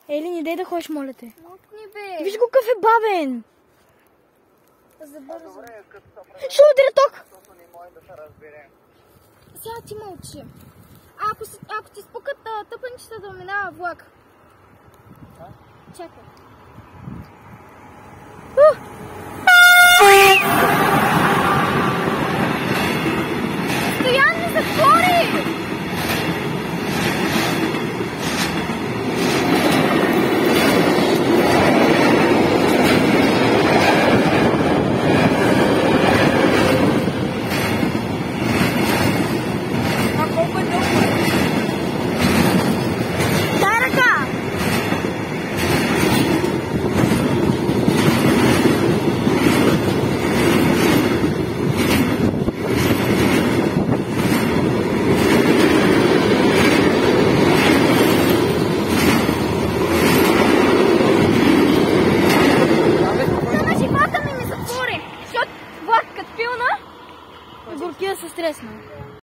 Ели, не дай да ходиш, моля те. Мокни, бе. Виж го какъв е бавен. Забързо. Ще удря ток. Сега ти мълчи. Ако ти спукат тъпанчета да минава влак. Чакай. Стоян, не затвори! Горкия се стресна.